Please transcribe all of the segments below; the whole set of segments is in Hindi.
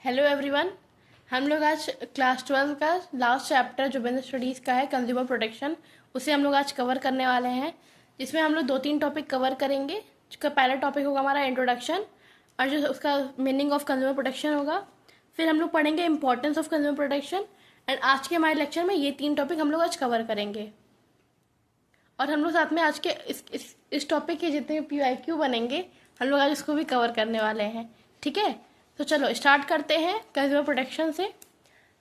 Hello everyone. हम लोग आज क्लास 12 का लास्ट चैप्टर जो बिजनेस स्टडीज़ का है कंज्यूमर प्रोटेक्शन, उसे हम लोग आज कवर करने वाले हैं, जिसमें हम लोग 2-3 टॉपिक कवर करेंगे। जिसका पहला टॉपिक होगा हमारा इंट्रोडक्शन और जो उसका मीनिंग ऑफ कंज्यूमर प्रोटेक्शन होगा। फिर हम लोग पढ़ेंगे importance of consumer protection and आज के हमारे लेक्चर में ये 3 टॉपिक हम लोग आज कवर करेंगे। और हम लोग साथ में आज के इस टॉपिक के जितने PYQ बनेंगे हम लोग आज इसको भी कवर करने वाले हैं। ठीक है, तो चलो स्टार्ट करते हैं कंज्यूमर प्रोटेक्शन से।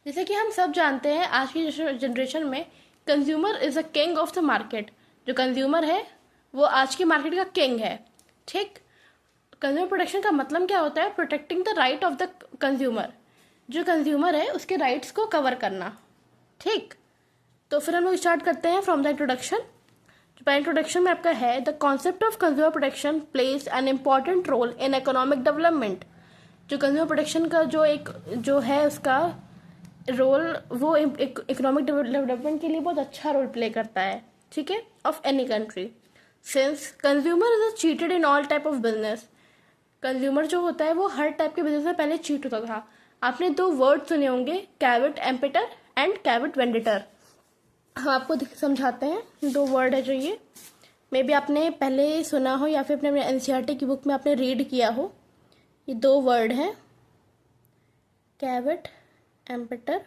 जैसे कि हम सब जानते हैं आज की जनरेशन में consumer is a king of the market. जो कंज्यूमर है वो आज की मार्केट का किंग है। ठीक, कंज्यूमर प्रोटेक्शन का मतलब क्या होता है? Protecting the right of the consumer. जो कंज्यूमर है उसके राइट्स को कवर करना। ठीक, तो फिर हम लोग स्टार्ट करते हैं फ्रॉम द इंट्रोडक्शन। जो पहले इंट्रोडक्शन में आपका है, the concept of consumer protection plays an important role in economic development. जो कंज्यूमर प्रोटेक्शन का जो है उसका रोल वो इकोनॉमिक डेवलपमेंट के लिए बहुत अच्छा रोल प्ले करता है। ठीक है, of any country. Since consumer is cheated in all type of business. Consumer जो होता है वो हर टाइप के बिजनेस में पहले चीट होता था। आपने 2 वर्ड सुने होंगे, कैविट एम्पेटर एंड कैविट वेंडेटर। हम आपको समझाते हैं। 2 वर्ड है जो ये मे बी आपने पहले सुना हो या फिर अपने NCERT की बुक में आपने रीड किया हो। ये 2 वर्ड हैं, caveat emptor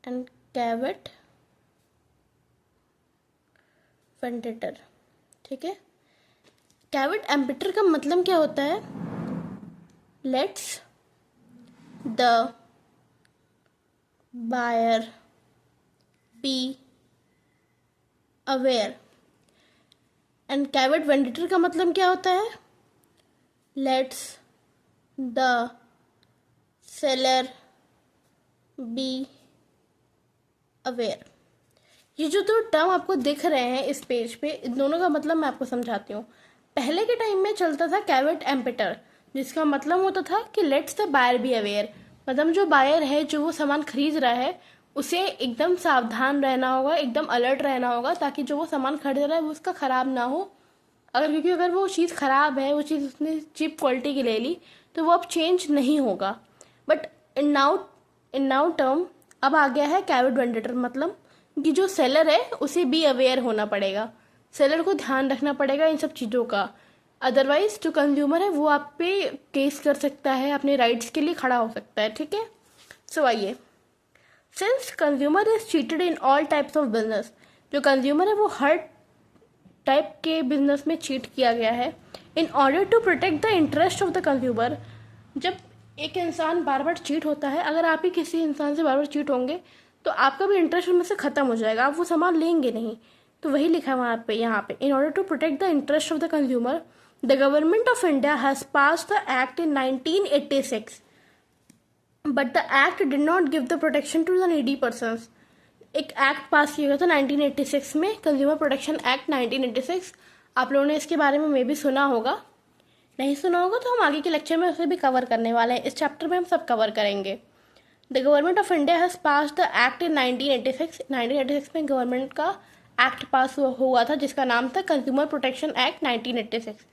and caveat venditor. ठीक है, कैविट एम्पेटर का मतलब क्या होता है? Let's the buyer be aware. And caveat venditor का मतलब क्या होता है? Let's the seller be aware. ये जो 2 टर्म आपको दिख रहे हैं इस पेज पे, इन दोनों का मतलब मैं आपको समझाती हूँ। पहले के टाइम में चलता था कैविट एम्पेटर, जिसका मतलब होता था कि let's the buyer be aware. मतलब जो बायर है, जो वो सामान खरीद रहा है, उसे एकदम सावधान रहना होगा, एकदम अलर्ट रहना होगा, ताकि जो वो सामान खरीद रहा है वो उसका ख़राब ना हो। क्योंकि अगर वो चीज़ ख़राब है, वो चीज़ उसने चीप क्वालिटी की ले ली, तो वो अब चेंज नहीं होगा। बट इन नाउ टर्म अब आ गया है कैविट वेंडेटर। मतलब कि जो सेलर है उसे बी अवेयर होना पड़ेगा, सेलर को ध्यान रखना पड़ेगा इन सब चीज़ों का। अदरवाइज जो कंज्यूमर है वो आप पे केस कर सकता है, अपने राइट्स के लिए खड़ा हो सकता है। ठीक है, सो आइए। Since consumer is cheated in all types of business. जो कंज्यूमर है वो हर टाइप के बिजनेस में चीट किया गया है। In order to protect the interest of the consumer. जब एक इंसान बार बार चीट होता है, अगर आप ही किसी इंसान से बार बार चीट होंगे तो आपका भी इंटरेस्ट उनमें से ख़त्म हो जाएगा, आप वो सामान लेंगे नहीं। तो वही लिखा है वहाँ पे, यहाँ पे, in order to protect the interest of the consumer the government of India has pass the act in 1986, but the act did not give the protection to the needy persons. एक एक्ट पास किया गया था 1986 में, कंज्यूमर प्रोटेक्शन एक्ट 1986। आप लोगों ने इसके बारे में मे भी सुना होगा, नहीं सुना होगा तो हम आगे के लेक्चर में उसे भी कवर करने वाले हैं। इस चैप्टर में हम सब कवर करेंगे। The government of India has pass the act in 1986। 1986 में गवर्नमेंट का एक्ट पास हुआ था जिसका नाम था consumer protection act 1986।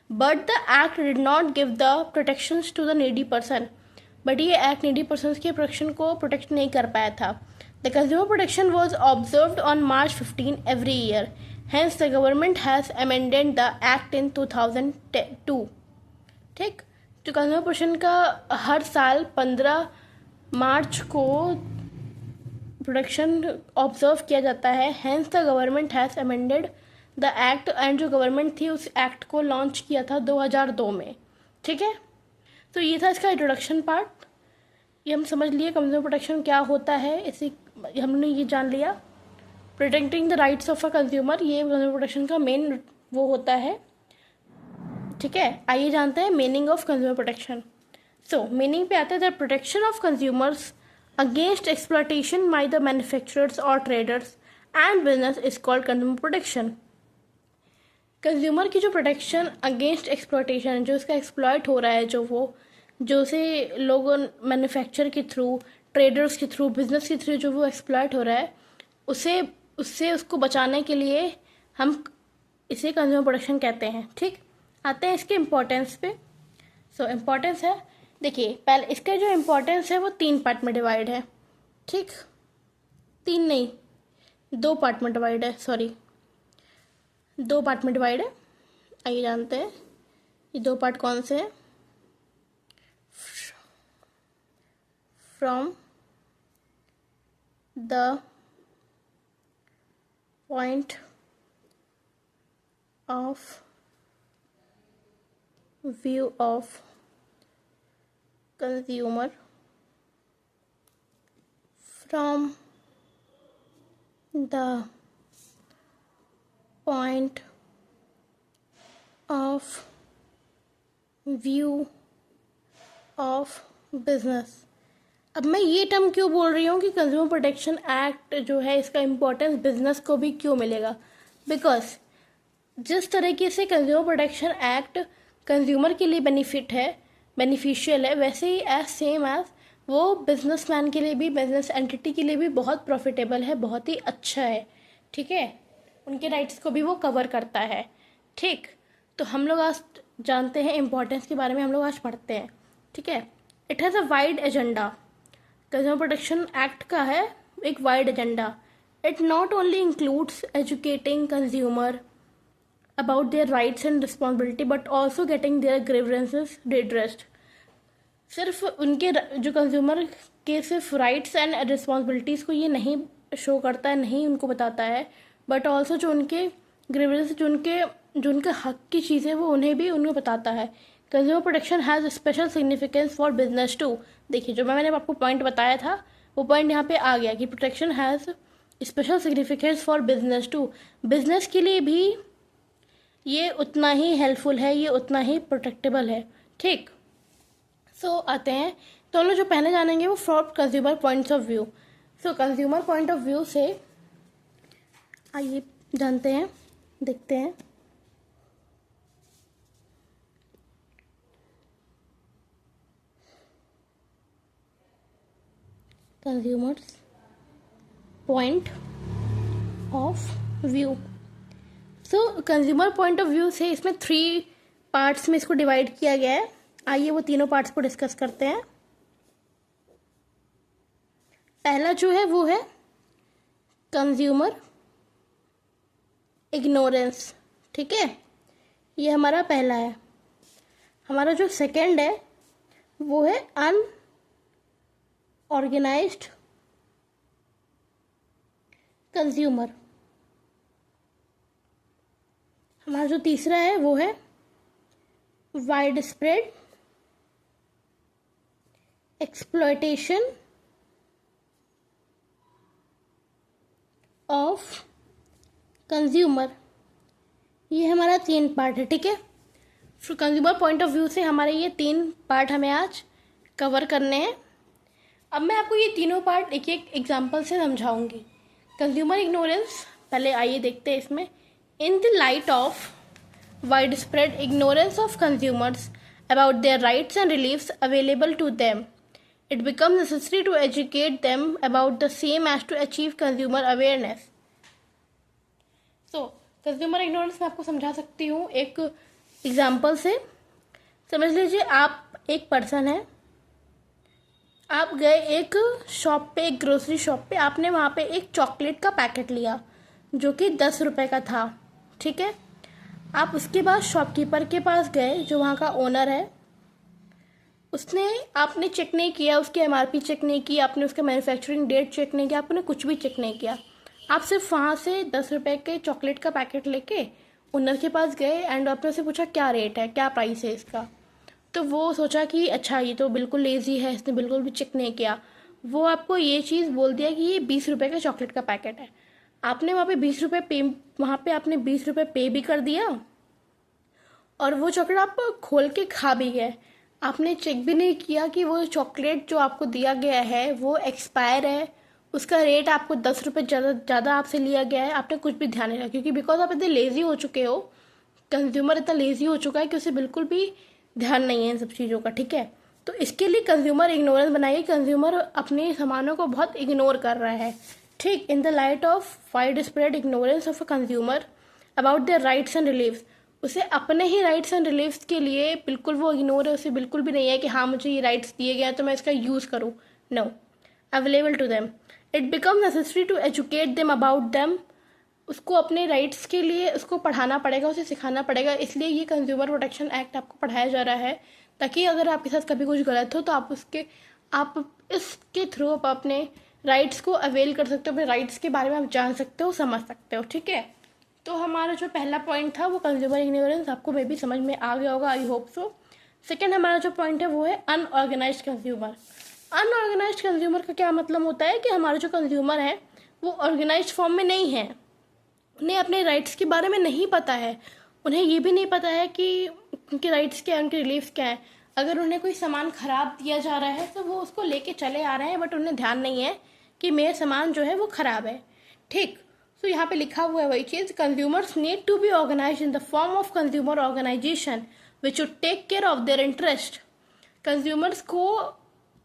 But the act did not give the protections to the needy person. बट ये एक्ट नीडी पर्सन के प्रोटेक्शन को प्रोटेक्ट नहीं कर पाया था। The consumer protection was observed on March 15 every year. Hence the government has amended the act in 2002. ठीक, तो कंज्यूमर प्रोटेक्शन का हर साल 15 मार्च को प्रोटेक्शन ऑब्जर्व किया जाता है। Hence the government has amended the act. And जो गवर्नमेंट थी उस एक्ट को लॉन्च किया था 2002 में। ठीक है, तो ये था इसका इंट्रोडक्शन पार्ट। ये हम समझ लिए कंज्यूमर प्रोटेक्शन क्या होता है, इसी हमने ये जान लिया। Protecting the rights of a consumer, ये कंज्यूमर प्रोटेक्शन का मेन वो होता है। ठीक है, आइए जानते हैं meaning of consumer protection. So meaning पे आते हैं, the protection of consumers against exploitation by the manufacturers और traders and business is called consumer protection. Consumer की जो प्रोटेक्शन अगेंस्ट एक्सप्लॉयटेशन, जो उसका एक्सप्लॉयट हो रहा है, जो से लोगों मैन्युफैक्चर के थ्रू, ट्रेडर्स के थ्रू, बिजनेस के थ्रू जो वो एक्सप्लॉयट हो रहा है, उससे उसको बचाने के लिए हम इसे कंज्यूमर प्रोटेक्शन कहते हैं। ठीक, आते हैं इसके इम्पोर्टेंस पे। सो इम्पोर्टेंस है देखिए पहले इसका जो इम्पोर्टेंस है वो 3 पार्ट में डिवाइड है, ठीक, 3 नहीं 2 पार्ट में डिवाइड है, सॉरी 2 पार्ट में डिवाइड है। आइए जानते हैं ये 2 पार्ट कौन से हैं। From the point of view of consumer, from the point of view of business। अब मैं ये टर्म क्यों बोल रही हूँ कि कंज्यूमर प्रोटेक्शन एक्ट जो है इसका इम्पोर्टेंस बिजनेस को भी क्यों मिलेगा, बिकॉज जिस तरीके से कंज्यूमर प्रोटेक्शन एक्ट कंज्यूमर के लिए बेनिफिशियल है, वैसे ही एज सेम एज वो बिजनेसमैन के लिए भी, बिजनेस एंटिटी के लिए भी बहुत प्रॉफिटेबल है, बहुत ही अच्छा है, ठीक है, उनके राइट्स को भी वो कवर करता है, ठीक। तो हम लोग आज जानते हैं इम्पोर्टेंस के बारे में, हम लोग आज पढ़ते हैं, ठीक है। It has a wide agenda, consumer protection act का है एक wide agenda. It not only includes educating consumer about their rights and responsibility but also getting their grievances redressed। सिर्फ उनके जो कंज्यूमर के सिर्फ राइट्स एंड रिस्पॉन्सिबिलिटीज़ को ये नहीं शो करता है, नहीं उनको बताता है, बट ऑल्सो जो उनके ग्रीवेंस, जो उनके हक की चीज़ें वो उन्हें भी उनको बताता है। Consumer protection has special significance for business too. देखिए जो मैंने आपको पॉइंट बताया था वो पॉइंट यहाँ पे आ गया कि protection has special significance for business too. Business के लिए भी ये उतना ही हेल्पफुल है, ये उतना ही प्रोटेक्टेबल है, ठीक। सो आते हैं तो हम लोग जो पहले जानेंगे वो from consumer points of view. So consumer point of view से आइए जानते हैं, देखते हैं। Consumers point of view. So consumer point of view से इसमें 3 पार्ट्स में इसको डिवाइड किया गया है। आइए वो तीनों पार्ट्स को डिस्कस करते हैं। पहला जो है वो है कंज्यूमर इग्नोरेंस, ठीक है, ये हमारा पहला है। हमारा जो सेकंड है वो है अनऑर्गेनाइज्ड कंज्यूमर। हमारा जो तीसरा है वो है wide spread exploitation of consumer. ये हमारा 3 पार्ट है, ठीक है। कंज्यूमर पॉइंट ऑफ व्यू से हमारे ये 3 पार्ट हमें आज कवर करने हैं। अब मैं आपको ये तीनों पार्ट एक एक एग्जांपल से समझाऊंगी। कंज्यूमर इग्नोरेंस, पहले आइए देखते हैं इसमें। In the light of wide spread ignorance of consumers about their rights and reliefs available to them, it becomes necessary to educate them about the same as to achieve consumer awareness। So, consumer ignorance मैं आपको समझा सकती हूँ एक एग्जाम्पल से। समझ लीजिए आप एक पर्सन है, आप गए एक शॉप पे, एक ग्रोसरी शॉप पे, आपने वहाँ पे एक चॉकलेट का पैकेट लिया जो कि 10 रुपये का था, ठीक है। आप उसके बाद शॉपकीपर के पास गए जो वहाँ का ओनर है, आपने चेक नहीं किया, उसकी एमआरपी चेक नहीं की, आपने उसका मैन्युफैक्चरिंग डेट चेक नहीं किया, आपने कुछ भी चेक नहीं किया। आप सिर्फ वहाँ से 10 रुपये के चॉकलेट का पैकेट लेके ओनर के पास गए एंड आपने उससे पूछा क्या रेट है, क्या प्राइस है इसका। तो वो सोचा कि अच्छा ये तो बिल्कुल लेज़ी है, इसने बिल्कुल भी चेक नहीं किया। वो आपको ये चीज़ बोल दिया कि ये 20 रुपये का चॉकलेट का पैकेट है। आपने वहाँ पे 20 रुपये पे, वहाँ पे आपने 20 रुपये पे भी कर दिया और वो चॉकलेट आप खोल के खा भी गए। आपने चेक भी नहीं किया कि वो चॉकलेट जो आपको दिया गया है वो एक्सपायर है, उसका रेट आपको 10 रुपये ज़्यादा आपसे लिया गया है। आपने कुछ भी ध्यान नहीं रखा क्योंकि बिकॉज आप इतने लेज़ी हो चुके हो, कंज्यूमर इतना लेज़ी हो चुका है कि उसे बिल्कुल भी ध्यान नहीं है इन सब चीज़ों का, ठीक है। तो इसके लिए कंज्यूमर इग्नोरेंस बनाइए। कंज्यूमर अपने सामानों को बहुत इग्नोर कर रहा है, ठीक। In the light of wide spread ignorance of a consumer about their rights and relieves, उसे अपने ही राइट्स एंड रिलीव्स के लिए बिल्कुल वो इग्नोर है, उसे बिल्कुल भी नहीं है कि हाँ मुझे ये राइट्स दिए गए हैं तो मैं इसका यूज़ करूँ. No, available to them. It become necessary to educate them about them. उसको अपने राइट्स के लिए उसको पढ़ाना पड़ेगा, उसे सिखाना पड़ेगा. इसलिए ये कंज्यूमर प्रोटेक्शन एक्ट आपको पढ़ाया जा रहा है, ताकि अगर आपके साथ कभी कुछ गलत हो तो आप इसके थ्रू आप अपने राइट्स को अवेल कर सकते हो, अपने राइट्स के बारे में आप जान सकते हो, समझ सकते हो. ठीक है, तो हमारा जो पहला पॉइंट था वो कंज्यूमर इग्नोरेंस, आपको मे भी समझ में आ गया होगा, आई होप सो. सेकेंड हमारा जो पॉइंट है वो है अनऑर्गेनाइज्ड कंज्यूमर. अनऑर्गेनाइज्ड कंज्यूमर का क्या मतलब होता है कि हमारे जो कंज्यूमर हैं वो ऑर्गेनाइज्ड फॉर्म में नहीं है, उन्हें अपने राइट्स के बारे में नहीं पता है, उन्हें ये भी नहीं पता है कि उनके राइट्स क्या है, उनके रिलीफ्स क्या है. अगर उन्हें कोई सामान ख़राब दिया जा रहा है तो वो उसको लेके चले आ रहे हैं, बट उन्हें ध्यान नहीं है कि मेरा सामान जो है वो ख़राब है. ठीक, तो यहाँ पे लिखा हुआ है वही चीज़. Consumers need to be organise in the form of consumer organisation which would take care of their interest. Consumers को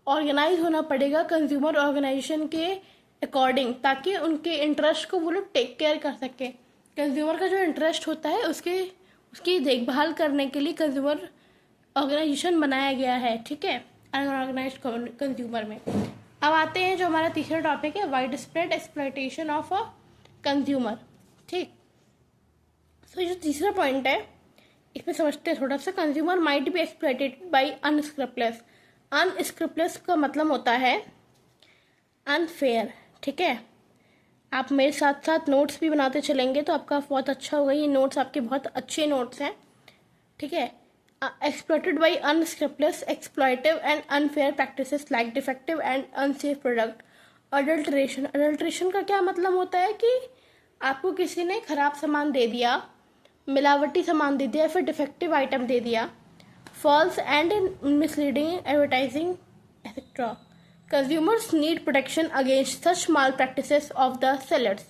ऑर्गेनाइज होना पड़ेगा कंज्यूमर ऑर्गेनाइजेशन के अकॉर्डिंग, ताकि उनके इंटरेस्ट को वो लोग टेक केयर कर सके. कंज्यूमर का जो इंटरेस्ट होता है उसकी देखभाल करने के लिए कंज्यूमर ऑर्गेनाइजेशन बनाया गया है. ठीक है, अनऑर्गेनाइज्ड कंज्यूमर में. अब आते हैं जो हमारा तीसरा टॉपिक है, wide spread exploitation of a consumer. ठीक, तो जो तीसरा पॉइंट है इसमें समझते हैं थोड़ा सा. Consumer might be exploited by unscrupulous. Unscrupulous का मतलब होता है अनफेयर. ठीक है, आप मेरे साथ साथ नोट्स भी बनाते चलेंगे तो आपका बहुत अच्छा होगा. ये नोट्स आपके बहुत अच्छे नोट्स हैं. ठीक है, exploited by unscrupulous, exploitive and unfair practices like defective and unsafe product. adulteration का क्या मतलब होता है कि आपको किसी ने खराब सामान दे दिया, मिलावटी सामान दे दिया, फिर डिफेक्टिव आइटम दे दिया, false and misleading advertising etc. consumers need protection against such malpractices of the sellers.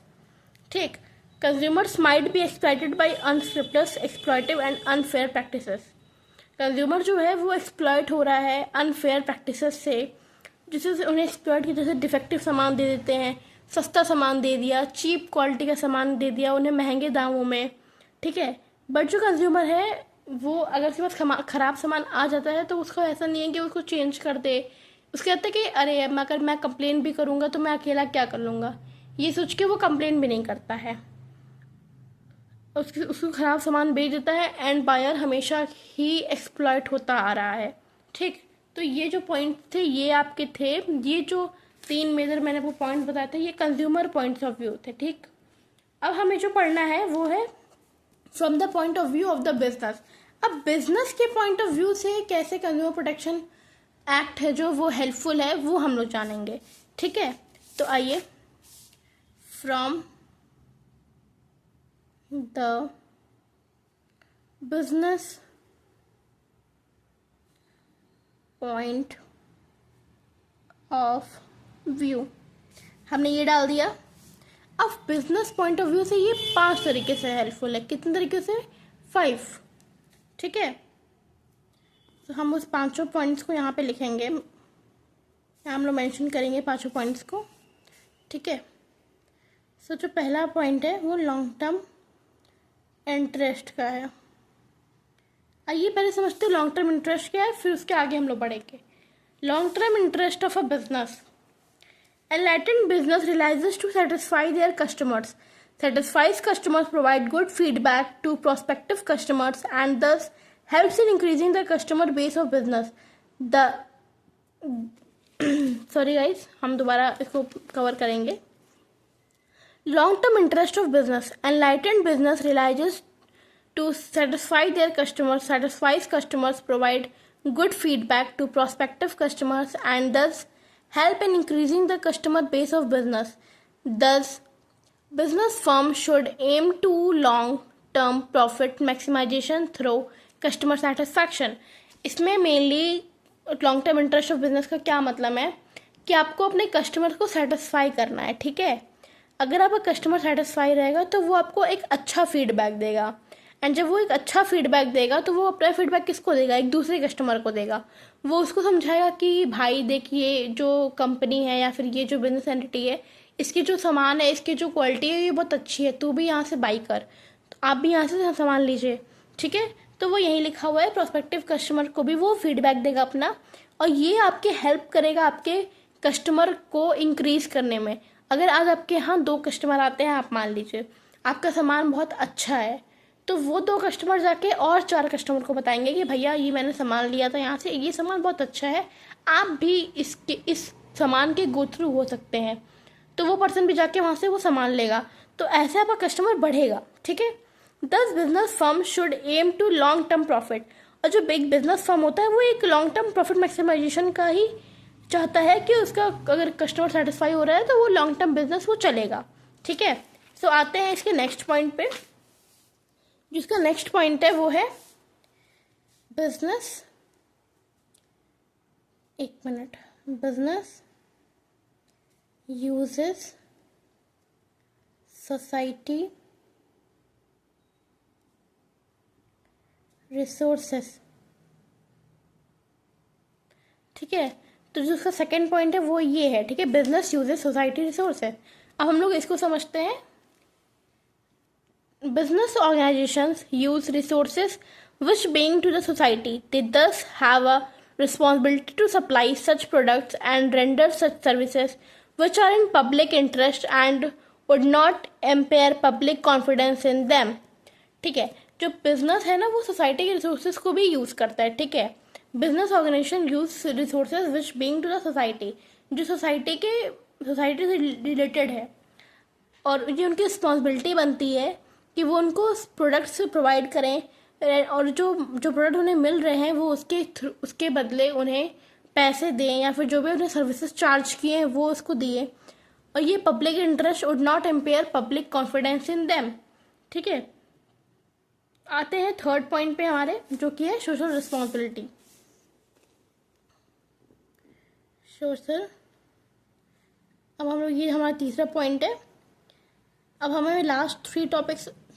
ठीक, consumers might be exploited by unscrupulous, exploitive and unfair practices. Consumer जो है वो एक्सप्लॉइट हो रहा है अनफेयर प्रैक्टिसेस से, जिससे उन्हें एक्सप्लॉइट की, जैसे डिफेक्टिव सामान दे देते हैं, सस्ता सामान दे दिया, चीप क्वालिटी का सामान दे दिया उन्हें महंगे दामों में. ठीक है, बट जो कंज्यूमर है वो अगर उसके पास ख़राब सामान आ जाता है तो उसको ऐसा नहीं है कि उसको चेंज कर दे. उसके कहते हैं कि अरे अगर मैं कंप्लेन भी करूँगा तो मैं अकेला क्या कर लूँगा, ये सोच के वो कंप्लेन भी नहीं करता है, उसको ख़राब सामान बेच देता है. एंड बायर हमेशा ही एक्सप्लॉइट होता आ रहा है. ठीक, तो ये जो पॉइंट थे ये आपके थे, ये जो 3 मेजर मैंने वो पॉइंट बताए थे ये कंज्यूमर पॉइंट्स ऑफ व्यू थे. ठीक, अब हमें जो पढ़ना है वो है from the point of view of the business. अब बिजनेस के पॉइंट ऑफ व्यू से कैसे कंज्यूमर प्रोटेक्शन एक्ट है जो वो हेल्पफुल है वो हम लोग जानेंगे. ठीक है, तो आइए from the business point of view हमने ये डाल दिया. अब बिजनेस पॉइंट ऑफ व्यू से ये 5 तरीके से हेल्पफुल है. कितने तरीके से? 5. ठीक है, तो हम उस 5 पॉइंट्स को यहाँ पे लिखेंगे, यहाँ हम लोग मेंशन करेंगे 5 पॉइंट्स को. ठीक है, सो जो पहला पॉइंट है वो लॉन्ग टर्म इंटरेस्ट का है. आइए पहले समझते हैं लॉन्ग टर्म इंटरेस्ट क्या है, फिर उसके आगे हम लोग बढ़ेंगे. Long term interest of a business. Enlightened business realizes to satisfy their customers. Satisfies customers, provide good feedback to prospective customers and thus helps in increasing the customer base of business. The sorry guys, हम दोबारा इसको कवर करेंगे. Long-term interest of business. Enlightened business realizes to satisfy their customers, satisfies customers, provide good feedback to prospective customers and thus help in increasing the customer base of business. Thus, business firms should aim to long-term profit maximization through customer satisfaction. इसमें mainly long term interest of business का क्या मतलब है कि आपको अपने कस्टमर को सेटिस्फाई करना है. ठीक है, अगर आपका कस्टमर सेटिस्फाई रहेगा तो वो आपको एक अच्छा फीडबैक देगा. एंड जब वो एक अच्छा फीडबैक देगा तो वो अपना फीडबैक किसको देगा? एक दूसरे कस्टमर को देगा. वो उसको समझाएगा कि भाई देखिए जो कंपनी है या फिर ये जो बिजनेस एंटिटी है इसकी जो सामान है, इसकी जो क्वालिटी है ये बहुत अच्छी है, तू भी यहाँ से बाई कर, तो आप भी यहाँ से सामान लीजिए. ठीक है, तो वो यहीं लिखा हुआ है, प्रोस्पेक्टिव कस्टमर को भी वो फीडबैक देगा अपना, और ये आपके हेल्प करेगा आपके कस्टमर को इंक्रीज करने में। अगर आज आपके यहाँ 2 कस्टमर आते हैं, आप मान लीजिए आपका सामान बहुत अच्छा है, तो वो 2 कस्टमर जाके और 4 कस्टमर को बताएंगे कि भैया ये मैंने सामान लिया था यहाँ से, ये सामान बहुत अच्छा है, आप भी इस सामान के गो थ्रू हो सकते हैं। तो वो पर्सन भी जाके वहाँ से वो सामान लेगा, तो ऐसे आपका कस्टमर बढ़ेगा। ठीक है, thus business firm should aim to long term profit. और जो बिग बिजनेस फर्म होता है वो एक लॉन्ग टर्म प्रॉफिट मैक्सिमाइजेशन का ही चाहता है कि उसका अगर कस्टमर सेटिस्फाई हो रहा है तो वो लॉन्ग टर्म बिजनेस वो चलेगा। ठीक है, सो आते हैं इसके नेक्स्ट पॉइंट पे। जिसका नेक्स्ट पॉइंट है वो है बिजनेस, एक minute, business uses society resources. ठीक है, तो जो उसका सेकेंड पॉइंट है वो ये है। ठीक है, बिजनेस यूजेस सोसाइटी रिसोर्सेस। अब हम लोग इसको समझते हैं। Business organizations use resources which belong to the society. They thus have a responsibility to supply such products and render such services which are in public interest and would not impair public confidence in them. ठीक है, जो बिजनेस है ना वो सोसाइटी के रिसोर्सेज को भी यूज करता है। ठीक है, business organisation use resources which bring to the society, जो सोसाइटी से रिलेटेड है, और ये उनकी रिस्पॉन्सिबिलिटी बनती है कि वो उनको प्रोडक्ट्स प्रोवाइड करें, और जो प्रोडक्ट उन्हें मिल रहे हैं वो उसके बदले उन्हें पैसे दें, या फिर जो भी उन्हें सर्विसेज चार्ज किए हैं वो उसको दिए, और ये public interest would not empire public confidence in them. ठीक है, आते हैं थर्ड पॉइंट पे हमारे, जो कि है सोशल रिस्पॉन्सिबिलिटी। सोशल, अब हम लोग, ये हमारा तीसरा पॉइंट है। अब हमें लास्ट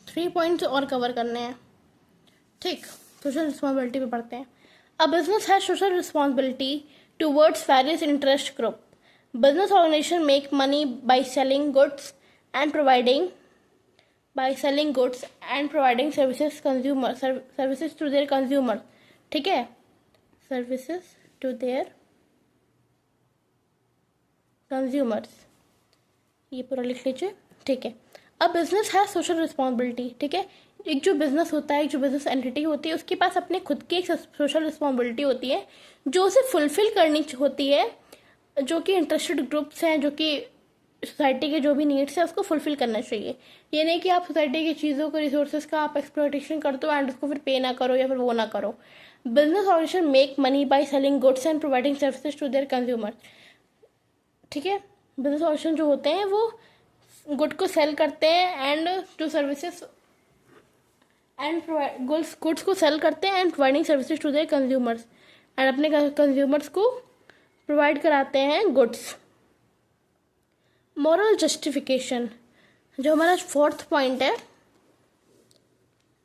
3 पॉइंट्स और कवर करने हैं। ठीक, सोशल रिस्पॉन्सिबिलिटी पे पढ़ते हैं। A business has social responsibility towards various interest group. Business organisation make money by selling goods and providing services to their consumer. ठीक है, सर्विसेज टू देयर कंज्यूमर्स, ये पूरा लिख लीजिए। ठीक है, अब बिजनेस है सोशल रिस्पॉन्सिबिलिटी। ठीक है, एक जो बिजनेस होता है, एक जो बिजनेस एंटिटी होती है, उसके पास अपने खुद की एक सोशल रिस्पॉन्सिबिलिटी होती है जो उसे फुलफिल करनी होती है, जो कि इंटरेस्टेड ग्रुप्स हैं, जो कि सोसाइटी के जो भी नीड्स है उसको फुलफिल करना चाहिए। ये नहीं कि आप सोसाइटी की चीज़ों को, रिसोर्सेज का आप एक्सप्लॉयटेशन कर दो एंड उसको फिर पे ना करो या फिर वो ना करो। Business organisation make money by selling goods and providing services to their consumer. ठीक है, बिजनेस ऑर्गेनाइजेशन जो होते हैं वो गुड को सेल करते हैं एंड जो सर्विसेज एंड गुड्स को सेल करते हैं and providing services to their consumers, and अपने कंज्यूमर्स को प्रोवाइड कराते हैं गुड्स। मॉरल जस्टिफिकेशन, जो हमारा फोर्थ पॉइंट है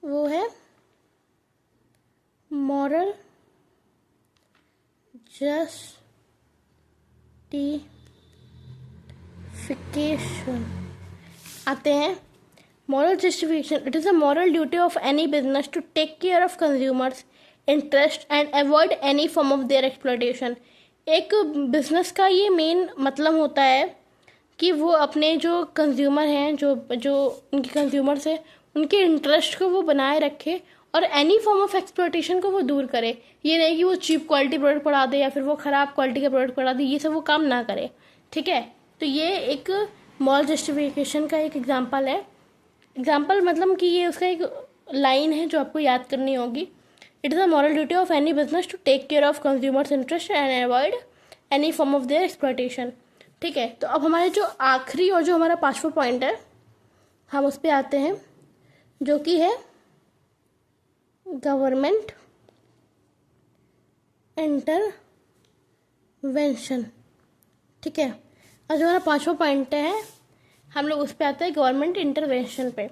वो है मॉरल जस्टिफिकेशन। आते हैं moral justification. It is a moral duty of any business to take care of consumers interest and avoid any form of their exploitation. एक बिजनेस का ये मेन मतलब होता है कि वो अपने जो कंज्यूमर हैं, जो उनके कंज्यूमर्स हैं, उनके इंटरेस्ट को वो बनाए रखे और एनी फॉर्म ऑफ एक्सप्लॉयटेशन को वो दूर करे। ये नहीं कि वो चीप क्वालिटी प्रोडक्ट पड़ा दे या फिर वो ख़राब क्वालिटी का प्रोडक्ट पड़ा दे, ये सब वो काम ना करे। ठीक है, तो ये एक मॉरल जस्टिफिकेशन का एक एग्जाम्पल है। एग्जाम्पल मतलब कि ये उसका एक लाइन है जो आपको याद करनी होगी। It is a moral duty of any business to take care of consumers interest and avoid any form of their exploitation. ठीक है, तो अब हमारे जो आखिरी और जो हमारा 5वां पॉइंट है हम उस पर आते हैं, जो कि है गवर्नमेंट इंटरवेंशन। ठीक है, और जो हमारा 5वां पॉइंट है हम लोग उस पर आते हैं गवर्नमेंट इंटरवेंशन पे।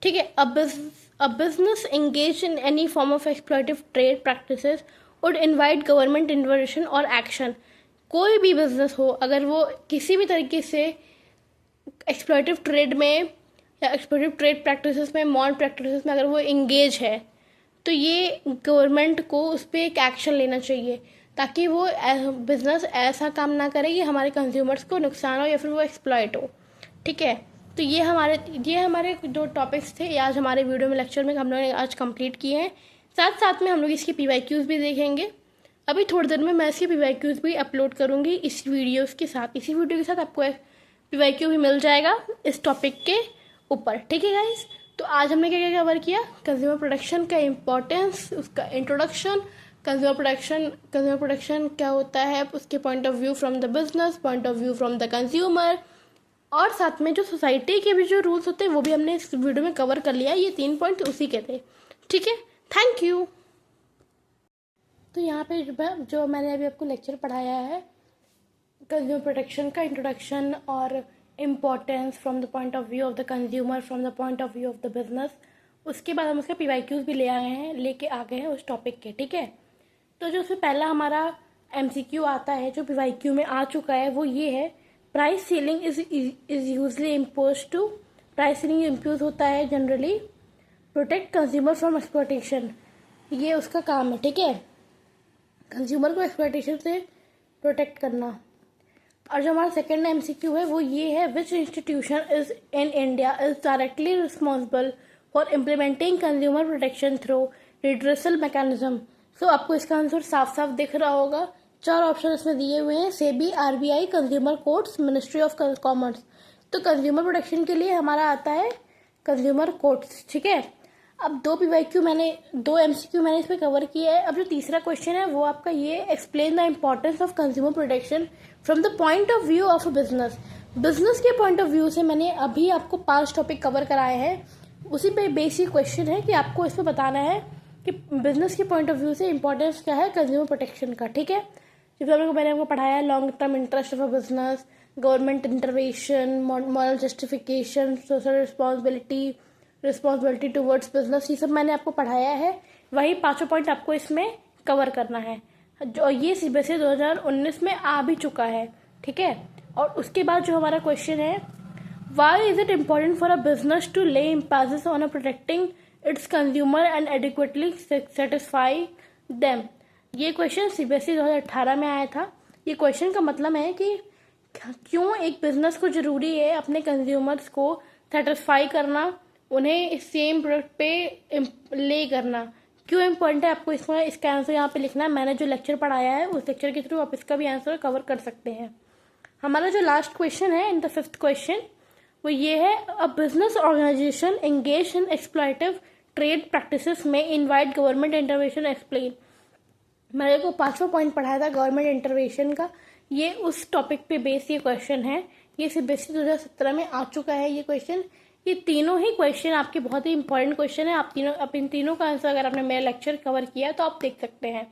ठीक है, a business engage in any form of exploitative trade practices would invite government intervention और एक्शन। कोई भी बिजनेस हो, अगर वो किसी भी तरीके से एक्सप्लॉयटिव ट्रेड में या एक्सप्लॉयटिव ट्रेड प्रैक्टिसेस में, मॉरल प्रैक्टिसेस में अगर वो इंगेज है, तो ये गवर्नमेंट को उस पर एक एक्शन लेना चाहिए ताकि वो बिज़नेस ऐसा काम ना करे कि हमारे कंज्यूमर्स को नुकसान हो या फिर वो एक्सप्लॉइट हो। ठीक है, तो ये हमारे जो टॉपिक्स थे ये आज हमारे वीडियो में लेक्चर में हम लोगों ने आज कंप्लीट किए हैं। साथ साथ में हम लोग इसके PYQs भी देखेंगे। अभी थोड़ी देर में मैं इसके PYQs भी अपलोड करूँगी इस वीडियो के साथ आपको PYQ भी मिल जाएगा इस टॉपिक के ऊपर। ठीक है गाइस, तो आज हमने क्या क्या कवर किया, कंज्यूमर प्रोटेक्शन का इम्पोर्टेंस, उसका इंट्रोडक्शन, कंज्यूमर प्रोटेक्शन क्या होता है, उसके point of view from the business, point of view from the consumer, और साथ में जो सोसाइटी के भी जो रूल्स होते हैं वो भी हमने इस वीडियो में कवर कर लिया। ये 3 पॉइंट उसी के थे। ठीक है, थैंक यू। तो यहाँ पे जो मैंने अभी आपको लेक्चर पढ़ाया है कंज्यूमर प्रोटेक्शन का इंट्रोडक्शन और importance from the point of view of the consumer, from the point of view of the business, उसके बाद हम उसके PYQs भी लेके आ गए हैं उस टॉपिक के। ठीक है, तो जो उसमें पहला हमारा MCQ आता है जो PYQ में आ चुका है वो ये है, price ceiling is usually impose to, price ceiling impose होता है generally protect consumer from exploitation, ये उसका काम है। ठीक है, कंज्यूमर को एक्सप्लॉयटेशन से प्रोटेक्ट करना। और जो हमारा सेकेंड MCQ है वो ये है, which institution is in India is directly responsible for implementing consumer protection through redressal mechanism. So आपको इसका आंसर साफ साफ दिख रहा होगा, 4 ऑप्शन इसमें दिए हुए हैं, SEBI, RBI, consumer courts, ministry of commerce. तो कंज्यूमर प्रोटेक्शन के लिए हमारा आता है कंज्यूमर कोर्ट्स। ठीक है, अब 2 MCQ मैंने इसमें कवर किया है। अब जो तीसरा क्वेश्चन है वो आपका ये, explain the importance of consumer protection from the point of view of a business. Business के पॉइंट ऑफ व्यू से मैंने अभी आपको 5 टॉपिक कवर कराए हैं, उसी पे बेसिक क्वेश्चन है कि आपको इसमें बताना है कि बिजनेस के पॉइंट ऑफ व्यू से इंपॉर्टेंस क्या है कंज्यूमर प्रोटेक्शन का। ठीक है, जब मैंने आपको पढ़ाया long term interest of a business, government intervention, moral justification, social responsibility towards business, ये सब मैंने आपको पढ़ाया है। वही 5 पॉइंट आपको इसमें कवर करना है, जो ये CBSE 2019 में आ भी चुका है। ठीक है, और उसके बाद जो हमारा क्वेश्चन है, why is it important for a business to lay emphasis on protecting its consumer and adequately satisfy them. ये क्वेश्चन CBSE 2018 में आया था। ये क्वेश्चन का मतलब है कि क्यों एक बिजनेस को जरूरी है अपने कंज्यूमर्स को सेटिस्फाई करना, उन्हें सेम प्रोडक्ट पे ले करना, क्यों इम्पोर्टेंट है, आपको इसका आंसर यहाँ पे लिखना है। मैंने जो लेक्चर पढ़ाया है उस लेक्चर के थ्रू आप इसका भी आंसर कवर कर सकते हैं। हमारा जो लास्ट क्वेश्चन है इन द 5th क्वेश्चन वो ये है, a business organisation engage in exploitative trade practices में इनवाइट गवर्नमेंट इंटरवेंशन, एक्सप्लेन। मैंने को 5वां पॉइंट पढ़ाया था गवर्नमेंट इंटरवेंशन का, ये उस टॉपिक पे बेस ये क्वेश्चन है। ये CBSE 2017 में आ चुका है ये क्वेश्चन। ये तीनों ही क्वेश्चन आपके बहुत ही इंपॉर्टेंट क्वेश्चन है। आप इन तीनों का आंसर अगर आपने मेरा लेक्चर कवर किया तो आप देख सकते हैं।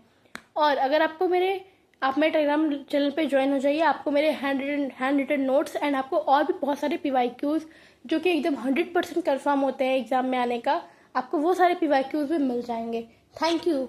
और अगर आप मेरे टेलीग्राम चैनल पे ज्वाइन हो जाइए, आपको मेरे हैंड रिटन नोट्स एंड आपको और भी बहुत सारे PYQs जो कि एकदम 100% कन्फर्म होते हैं एग्जाम में आने का, आपको वो सारे PYQs भी मिल जाएंगे। Thank you.